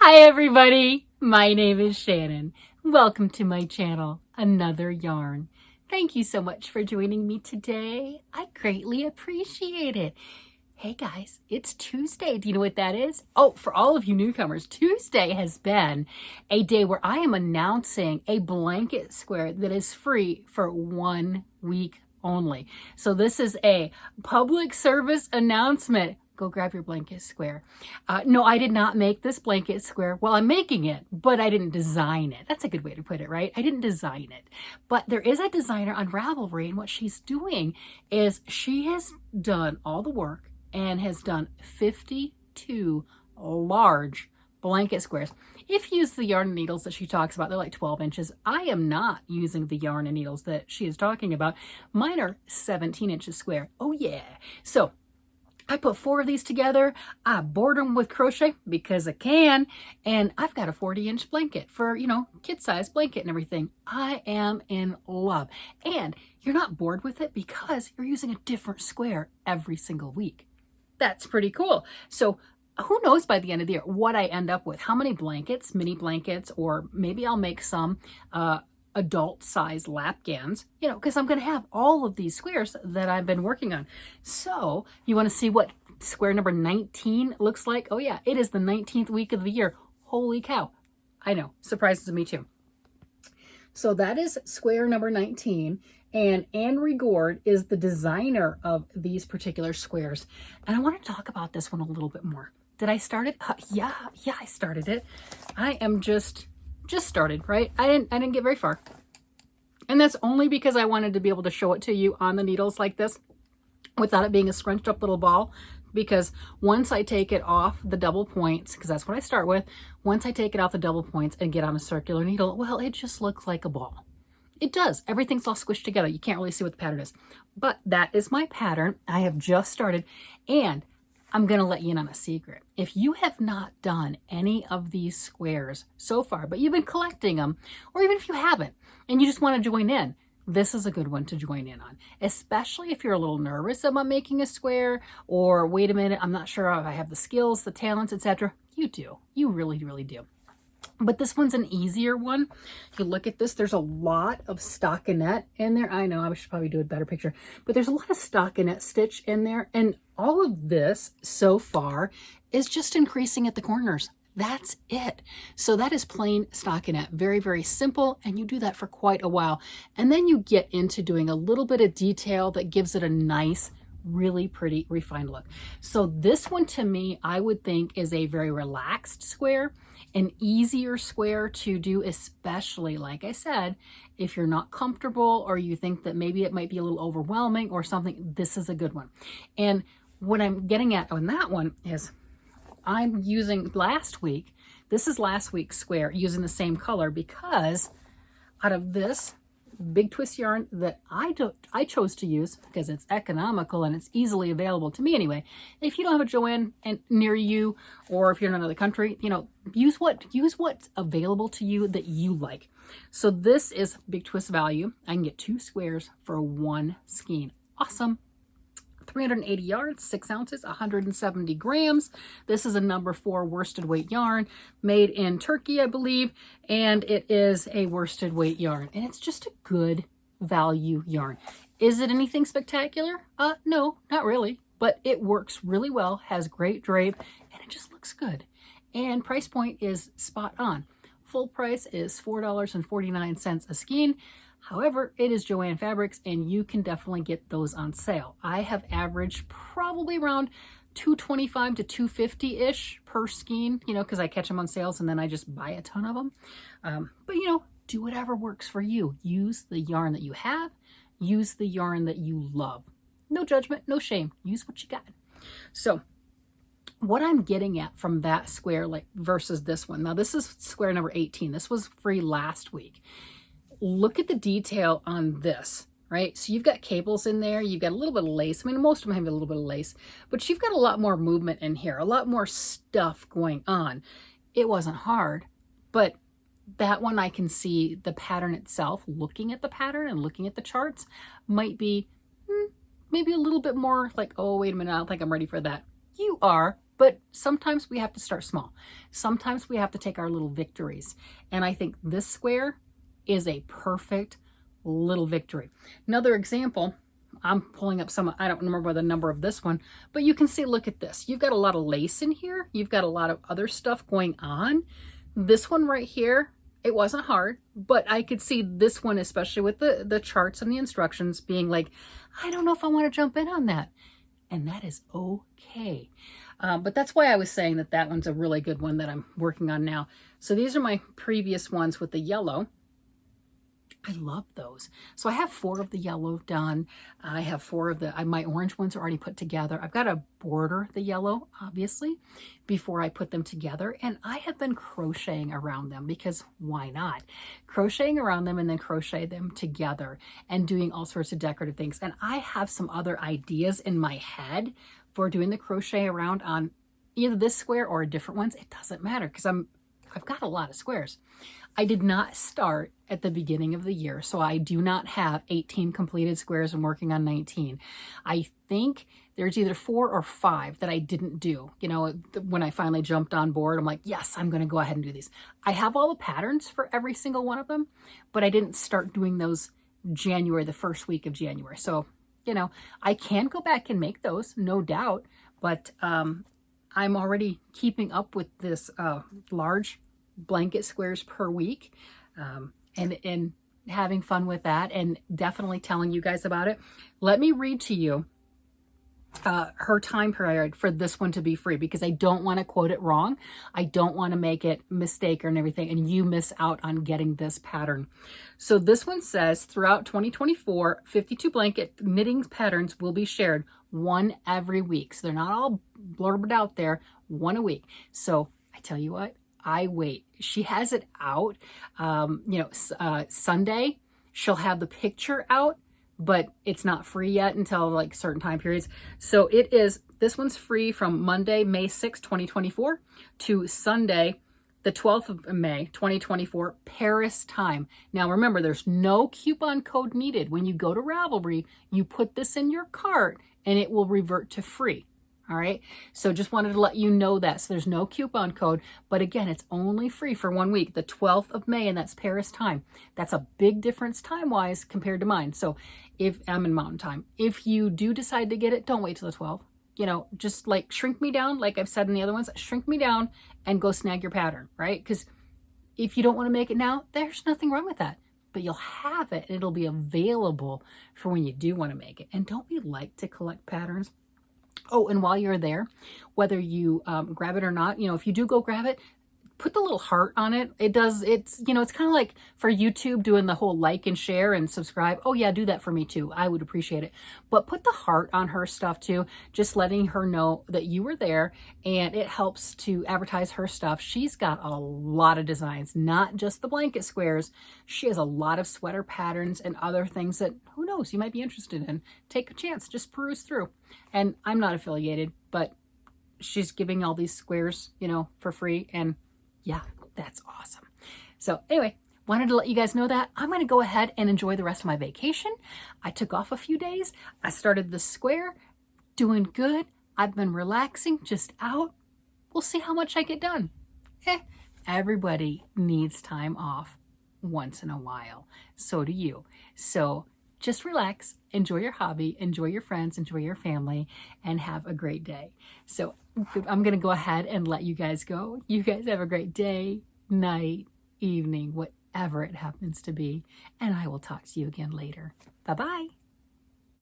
Hi everybody, my name is Shannon. Welcome to my channel, Another Yarn. Thank you so much for joining me today. I greatly appreciate it. Hey guys, it's Tuesday. Do you know what that is? Oh, for all of you newcomers, Tuesday has been a day where I am announcing a blanket square that is free for 1 week only. So this is a public service announcement. Go grab your blanket square. No, I did not make this blanket square. Well, I'm making it, but I didn't design it. That's a good way to put it, right? I didn't design it. But there is a designer on Ravelry, and what she's doing is she has done all the work and has done 52 large blanket squares. If you use the yarn and needles that she talks about, they're like 12 inches. I am not using the yarn and needles that she is talking about. Mine are 17 inches square. Oh yeah. So I put 4 of these together. I board them with crochet because I can. And I've got a 40-inch blanket for, kid-size blanket and everything. I am in love. And you're not bored with it because you're using a different square every single week. That's pretty cool. So who knows by the end of the year what I end up with, how many blankets, mini blankets, or maybe I'll make some adult size lap gowns, because I'm going to have all of these squares that I've been working on. So you want to see what square number 19 looks like? Oh yeah, it is the 19th week of the year. Holy cow. I know, surprises me too. So that is square number 19, and Anne Regourd is the designer of these particular squares. And I want to talk about this one a little bit more. Did I start it? Yeah, I started it. I am just started, right? I didn't get very far. And that's only because I wanted to be able to show it to you on the needles like this without it being a scrunched up little ball. Because once I take it off the double points, because that's what I start with, once I take it off the double points and get on a circular needle, well, it just looks like a ball. It does. Everything's all squished together. You can't really see what the pattern is. But that is my pattern. I have just started, and I'm going to let you in on a secret. If you have not done any of these squares so far, but you've been collecting them, or even if you haven't, and you just want to join in, this is a good one to join in on, especially if you're a little nervous about making a square, or wait a minute, I'm not sure if I have the skills, the talents, etc. You do. You really, really do. But this one's an easier one. If you look at this, there's a lot of stockinette in there. I know I should probably do a better picture, but there's a lot of stockinette stitch in there. And all of this so far is just increasing at the corners. That's it. So that is plain stockinette. Very, very simple. And you do that for quite a while. And then you get into doing a little bit of detail that gives it a nice, really pretty refined look. So this one to me, I would think is a very relaxed square, an easier square to do, especially, like I said, if you're not comfortable or you think that maybe it might be a little overwhelming or something, this is a good one. And what I'm getting at on that one is I'm using last week, this is last week's square, using the same color because out of this big twist yarn that I chose to use because it's economical and it's easily available to me anyway. If you don't have a Joann near you, or if you're in another country, use what's available to you that you like. So this is big twist value. I can get 2 squares for 1 skein. Awesome. 380 yards, 6 ounces, 170 grams. This is a number 4 worsted weight yarn made in Turkey, I believe, and it is a worsted weight yarn, and it's just a good value yarn. Is it anything spectacular? No, not really, but it works really well, has great drape, and it just looks good. And price point is spot on. Full price is $4.49 a skein. However, it is Joann Fabrics, and you can definitely get those on sale. I have averaged probably around $225 to $250-ish per skein, because I catch them on sales and then I just buy a ton of them. But, do whatever works for you. Use the yarn that you have. Use the yarn that you love. No judgment, no shame. Use what you got. So what I'm getting at from that square versus this one. Now, this is square number 18. This was free last week. Look at the detail on this, right? So you've got cables in there. You've got a little bit of lace. I mean, most of them have a little bit of lace, but you've got a lot more movement in here, a lot more stuff going on. It wasn't hard, but that one I can see the pattern itself, looking at the pattern and looking at the charts might be maybe a little bit more like, oh, wait a minute, I don't think I'm ready for that. You are. But sometimes we have to start small. Sometimes we have to take our little victories. And I think this square is a perfect little victory. Another example, I'm pulling up some, I don't remember the number of this one, but you can see, look at this. You've got a lot of lace in here. You've got a lot of other stuff going on. This one right here, it wasn't hard, but I could see this one, especially with the charts and the instructions, being like, I don't know if I want to jump in on that. And that is okay. But that's why I was saying that that one's a really good one that I'm working on now. So these are my previous ones with the yellow. I love those. So I have 4 of the yellow done. I have 4 of my orange ones are already put together. I've got to border the yellow, obviously, before I put them together. And I have been crocheting around them because why not? Crocheting around them and then crochet them together and doing all sorts of decorative things. And I have some other ideas in my head for doing the crochet around on either this square or different ones. It doesn't matter because I've got a lot of squares. I did not start at the beginning of the year, so I do not have 18 completed squares. I'm working on 19. I think there's either 4 or 5 that I didn't do. You know, when I finally jumped on board, I'm like, yes, I'm going to go ahead and do these. I have all the patterns for every single one of them, but I didn't start doing those January, the first week of January. So, you know, I can go back and make those, no doubt, but I'm already keeping up with this large blanket squares per week, and having fun with that, and definitely telling you guys about it. Let me read to you her time period for this one to be free, because I don't want to quote it wrong. I don't want to make it mistake or everything and you miss out on getting this pattern. So this one says, throughout 2024, 52 blanket knitting patterns will be shared, 1 every week. So they're not all blurbed out there, 1 a week. So I tell you what, I wait. She has it out, Sunday. She'll have the picture out, but it's not free yet until like certain time periods. So this one's free from Monday, May 6, 2024 to Sunday, the 12th of May, 2024, Paris time. Now remember, there's no coupon code needed. When you go to Ravelry, you put this in your cart and it will revert to free. All right. So just wanted to let you know that. So there's no coupon code, but again, it's only free for 1 week, the 12th of May, and that's Paris time. That's a big difference time-wise compared to mine. So if I'm in Mountain Time, if you do decide to get it, don't wait till the 12th. You know, just like shrink me down, like I've said in the other ones, shrink me down and go snag your pattern, right? Because if you don't want to make it now, there's nothing wrong with that. But you'll have it. It'll be available for when you do want to make it. And don't we like to collect patterns? Oh, and while you're there, whether you grab it or not, if you do go grab it, put the little heart on it. It's kind of like for YouTube doing the whole like and share and subscribe. Oh yeah, do that for me too. I would appreciate it. But put the heart on her stuff too, just letting her know that you were there, and it helps to advertise her stuff. She's got a lot of designs, not just the blanket squares. She has a lot of sweater patterns and other things that, who knows, you might be interested in. Take a chance, just peruse through. And I'm not affiliated, but she's giving all these squares, for free, and yeah, that's awesome. So anyway, wanted to let you guys know that. I'm going to go ahead and enjoy the rest of my vacation. I took off a few days. I started the square, doing good. I've been relaxing, just out. We'll see how much I get done. Everybody needs time off once in a while. So do you. So just relax, enjoy your hobby, enjoy your friends, enjoy your family, and have a great day. So I'm going to go ahead and let you guys go. You guys have a great day, night, evening, whatever it happens to be. And I will talk to you again later. Bye-bye.